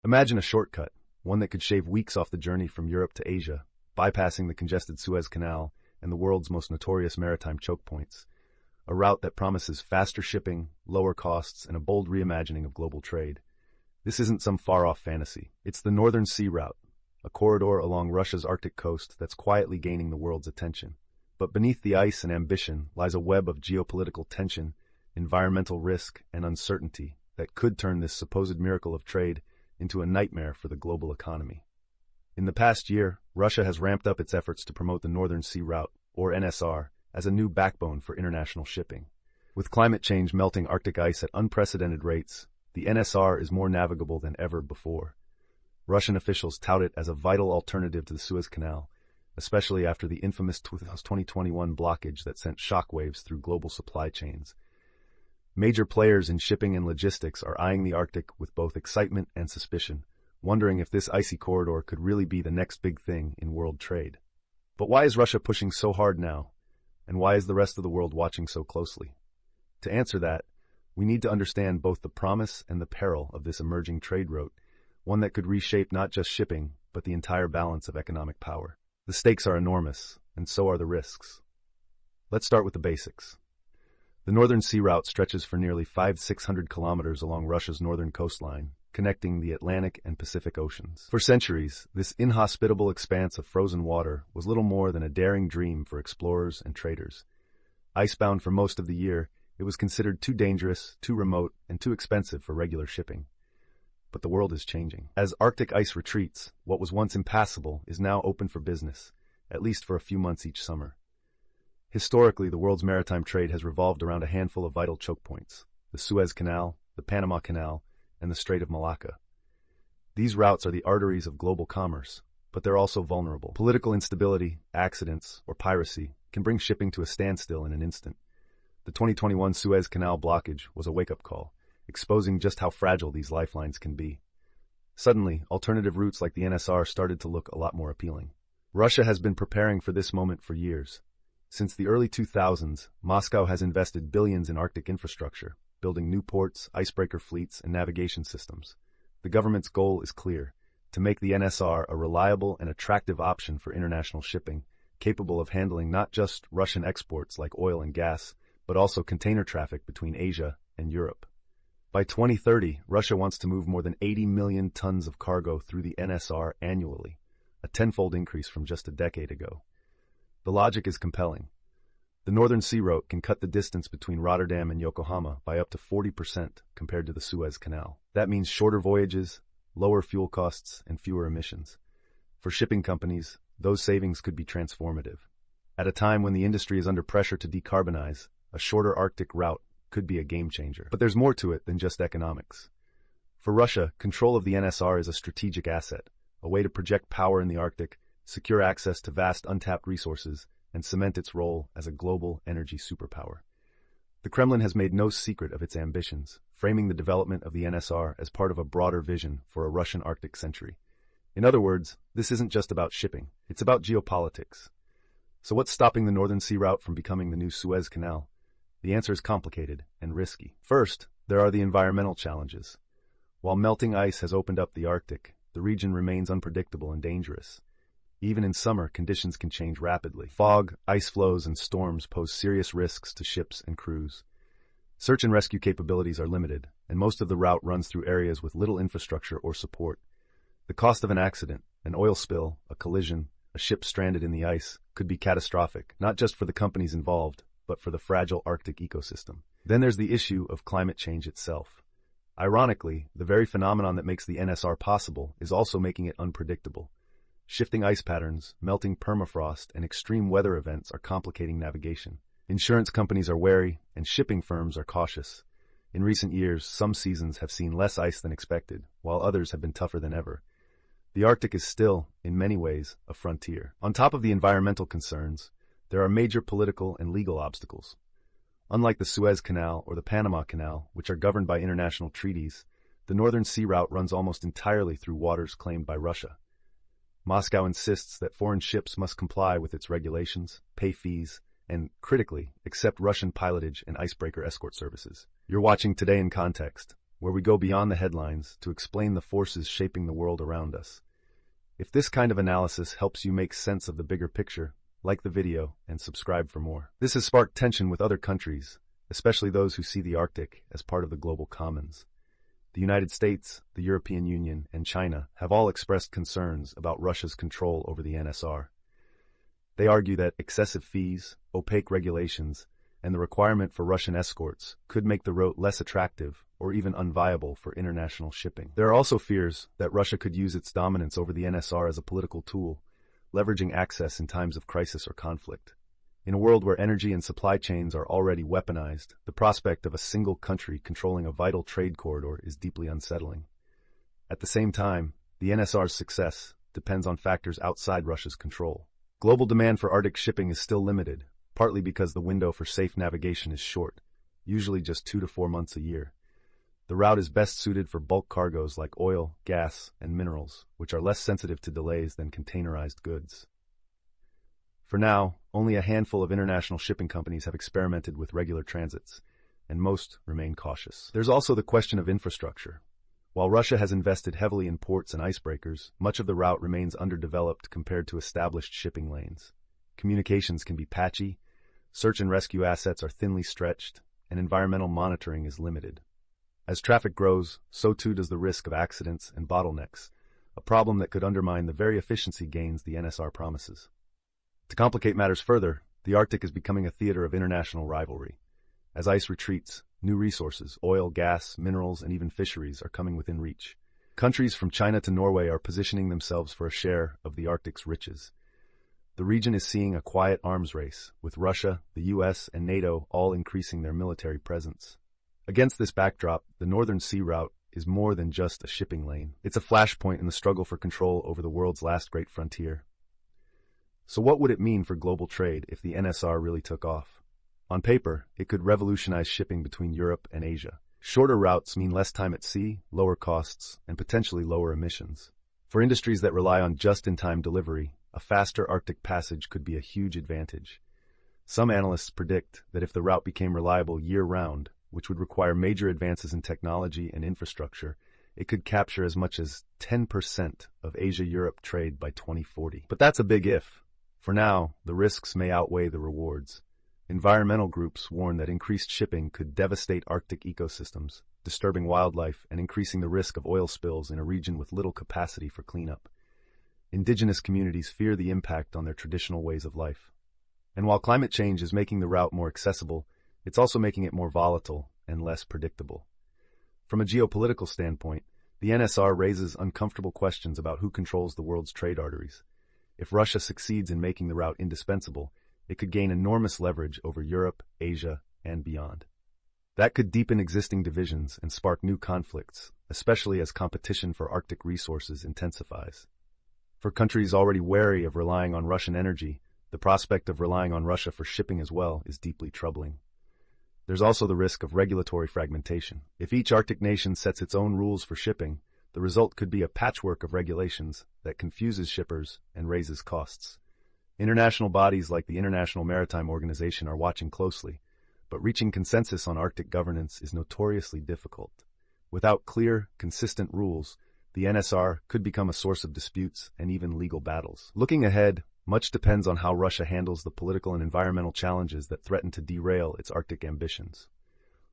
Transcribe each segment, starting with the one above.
Imagine a shortcut, one that could shave weeks off the journey from Europe to Asia, bypassing the congested Suez Canal and the world's most notorious maritime choke points. A route that promises faster shipping, lower costs, and a bold reimagining of global trade. This isn't some far-off fantasy. It's the Northern Sea Route, a corridor along Russia's Arctic coast that's quietly gaining the world's attention. But beneath the ice and ambition lies a web of geopolitical tension, environmental risk, and uncertainty that could turn this supposed miracle of trade into a nightmare for the global economy. In the past year, Russia has ramped up its efforts to promote the Northern Sea Route, or NSR, as a new backbone for international shipping. With climate change melting Arctic ice at unprecedented rates, the NSR is more navigable than ever before. Russian officials tout it as a vital alternative to the Suez Canal, especially after the infamous 2021 blockage that sent shockwaves through global supply chains. Major players in shipping and logistics are eyeing the Arctic with both excitement and suspicion, wondering if this icy corridor could really be the next big thing in world trade. But why is Russia pushing so hard now? And why is the rest of the world watching so closely? To answer that, we need to understand both the promise and the peril of this emerging trade route, one that could reshape not just shipping, but the entire balance of economic power. The stakes are enormous, and so are the risks. Let's start with the basics. The Northern Sea Route stretches for nearly 600 kilometers along Russia's northern coastline, connecting the Atlantic and Pacific Oceans. For centuries, this inhospitable expanse of frozen water was little more than a daring dream for explorers and traders. Icebound for most of the year, it was considered too dangerous, too remote, and too expensive for regular shipping. But the world is changing. As Arctic ice retreats, what was once impassable is now open for business, at least for a few months each summer. Historically, the world's maritime trade has revolved around a handful of vital choke points: the Suez Canal, the Panama Canal, and the Strait of Malacca. These routes are the arteries of global commerce, but they're also vulnerable. Political instability, accidents, or piracy can bring shipping to a standstill in an instant. The 2021 Suez Canal blockage was a wake-up call, exposing just how fragile these lifelines can be. Suddenly, alternative routes like the NSR started to look a lot more appealing. Russia has been preparing for this moment for years. Since the early 2000s, Moscow has invested billions in Arctic infrastructure, building new ports, icebreaker fleets, and navigation systems. The government's goal is clear: to make the NSR a reliable and attractive option for international shipping, capable of handling not just Russian exports like oil and gas, but also container traffic between Asia and Europe. By 2030, Russia wants to move more than 80 million tons of cargo through the NSR annually, a tenfold increase from just a decade ago. The logic is compelling. The Northern Sea Route can cut the distance between Rotterdam and Yokohama by up to 40% compared to the Suez Canal. That means shorter voyages, lower fuel costs, and fewer emissions. For shipping companies, those savings could be transformative. At a time when the industry is under pressure to decarbonize, a shorter Arctic route could be a game changer. But there's more to it than just economics. For Russia, control of the NSR is a strategic asset, a way to project power in the Arctic, secure access to vast untapped resources, and cement its role as a global energy superpower. The Kremlin has made no secret of its ambitions, framing the development of the NSR as part of a broader vision for a Russian Arctic century. In other words, this isn't just about shipping, it's about geopolitics. So what's stopping the Northern Sea Route from becoming the new Suez Canal? The answer is complicated and risky. First, there are the environmental challenges. While melting ice has opened up the Arctic, the region remains unpredictable and dangerous. Even in summer, conditions can change rapidly. Fog, ice flows, and storms pose serious risks to ships and crews. Search and rescue capabilities are limited, and most of the route runs through areas with little infrastructure or support. The cost of an accident, an oil spill, a collision, a ship stranded in the ice, could be catastrophic, not just for the companies involved, but for the fragile Arctic ecosystem. Then there's the issue of climate change itself. Ironically, the very phenomenon that makes the NSR possible is also making it unpredictable. Shifting ice patterns, melting permafrost, and extreme weather events are complicating navigation. Insurance companies are wary, and shipping firms are cautious. In recent years, some seasons have seen less ice than expected, while others have been tougher than ever. The Arctic is still, in many ways, a frontier. On top of the environmental concerns, there are major political and legal obstacles. Unlike the Suez Canal or the Panama Canal, which are governed by international treaties, the Northern Sea Route runs almost entirely through waters claimed by Russia. Moscow insists that foreign ships must comply with its regulations, pay fees, and, critically, accept Russian pilotage and icebreaker escort services. You're watching Today in Context, where we go beyond the headlines to explain the forces shaping the world around us. If this kind of analysis helps you make sense of the bigger picture, like the video and subscribe for more. This has sparked tension with other countries, especially those who see the Arctic as part of the global commons. The United States, the European Union, and China have all expressed concerns about Russia's control over the NSR. They argue that excessive fees, opaque regulations, and the requirement for Russian escorts could make the route less attractive or even unviable for international shipping. There are also fears that Russia could use its dominance over the NSR as a political tool, leveraging access in times of crisis or conflict. In a world where energy and supply chains are already weaponized, the prospect of a single country controlling a vital trade corridor is deeply unsettling. At the same time, the NSR's success depends on factors outside Russia's control. Global demand for Arctic shipping is still limited, partly because the window for safe navigation is short, usually just 2 to 4 months a year. The route is best suited for bulk cargoes like oil, gas, and minerals, which are less sensitive to delays than containerized goods. For now, only a handful of international shipping companies have experimented with regular transits, and most remain cautious. There's also the question of infrastructure. While Russia has invested heavily in ports and icebreakers, much of the route remains underdeveloped compared to established shipping lanes. Communications can be patchy, search and rescue assets are thinly stretched, and environmental monitoring is limited. As traffic grows, so too does the risk of accidents and bottlenecks, a problem that could undermine the very efficiency gains the NSR promises. To complicate matters further, the Arctic is becoming a theater of international rivalry. As ice retreats, new resources, oil, gas, minerals, and even fisheries are coming within reach. Countries from China to Norway are positioning themselves for a share of the Arctic's riches. The region is seeing a quiet arms race, with Russia, the US, and NATO all increasing their military presence. Against this backdrop, the Northern Sea Route is more than just a shipping lane. It's a flashpoint in the struggle for control over the world's last great frontier. So what would it mean for global trade if the NSR really took off? On paper, it could revolutionize shipping between Europe and Asia. Shorter routes mean less time at sea, lower costs, and potentially lower emissions. For industries that rely on just-in-time delivery, a faster Arctic passage could be a huge advantage. Some analysts predict that if the route became reliable year-round, which would require major advances in technology and infrastructure, it could capture as much as 10% of Asia-Europe trade by 2040. But that's a big if. For now, the risks may outweigh the rewards. Environmental groups warn that increased shipping could devastate Arctic ecosystems, disturbing wildlife and increasing the risk of oil spills in a region with little capacity for cleanup. Indigenous communities fear the impact on their traditional ways of life. And while climate change is making the route more accessible, it's also making it more volatile and less predictable. From a geopolitical standpoint, the NSR raises uncomfortable questions about who controls the world's trade arteries. If Russia succeeds in making the route indispensable, it could gain enormous leverage over Europe, Asia, and beyond. That could deepen existing divisions and spark new conflicts, especially as competition for Arctic resources intensifies. For countries already wary of relying on Russian energy, the prospect of relying on Russia for shipping as well is deeply troubling. There's also the risk of regulatory fragmentation. If each Arctic nation sets its own rules for shipping, the result could be a patchwork of regulations that confuses shippers and raises costs. International bodies like the International Maritime Organization are watching closely, but reaching consensus on Arctic governance is notoriously difficult. Without clear, consistent rules, the NSR could become a source of disputes and even legal battles. Looking ahead, much depends on how Russia handles the political and environmental challenges that threaten to derail its Arctic ambitions.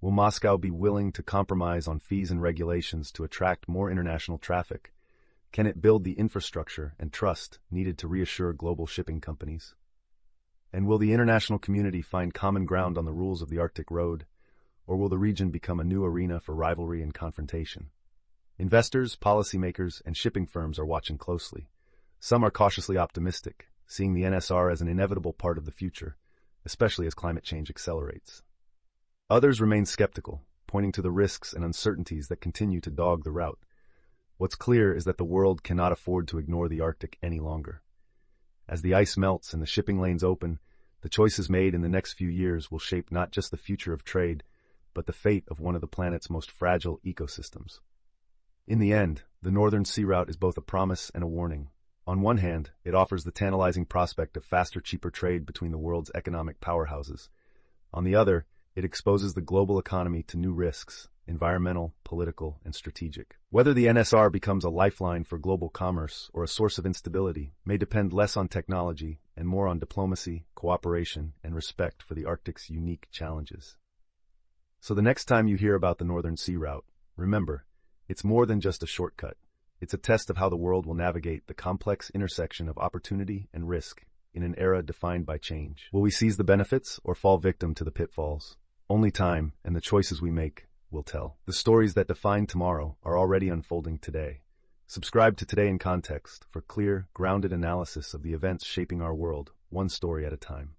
Will Moscow be willing to compromise on fees and regulations to attract more international traffic? Can it build the infrastructure and trust needed to reassure global shipping companies? And will the international community find common ground on the rules of the Arctic Road, or will the region become a new arena for rivalry and confrontation? Investors, policymakers, and shipping firms are watching closely. Some are cautiously optimistic, seeing the NSR as an inevitable part of the future, especially as climate change accelerates. Others remain skeptical, pointing to the risks and uncertainties that continue to dog the route. What's clear is that the world cannot afford to ignore the Arctic any longer. As the ice melts and the shipping lanes open, the choices made in the next few years will shape not just the future of trade, but the fate of one of the planet's most fragile ecosystems. In the end, the Northern Sea Route is both a promise and a warning. On one hand, it offers the tantalizing prospect of faster, cheaper trade between the world's economic powerhouses. On the other, It exposes the global economy to new risks, environmental, political, and strategic. Whether the NSR becomes a lifeline for global commerce or a source of instability may depend less on technology and more on diplomacy, cooperation, and respect for the Arctic's unique challenges. So the next time you hear about the Northern Sea Route, remember, it's more than just a shortcut. It's a test of how the world will navigate the complex intersection of opportunity and risk in an era defined by change. Will we seize the benefits or fall victim to the pitfalls? Only time and the choices we make will tell. The stories that define tomorrow are already unfolding today. Subscribe to Today in Context for clear, grounded analysis of the events shaping our world, one story at a time.